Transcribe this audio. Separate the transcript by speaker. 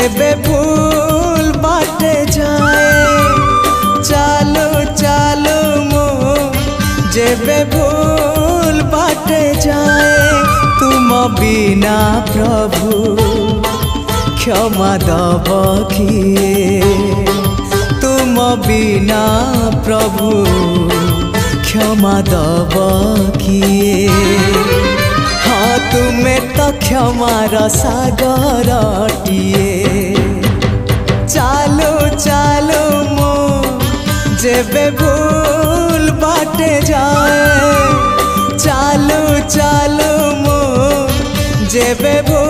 Speaker 1: जेबे भूल बाटे जाए चालू चालू मो जेबे भूल बाटे जाए तुम बिना प्रभु क्षमा दब किए तुम बिना प्रभु क्षमा दब किए हाँ तुम्हें तो क्षमार सागरटिए चालू चालू मो जेबे भूल बाटे जाए चालू चालू मो जेबे भूल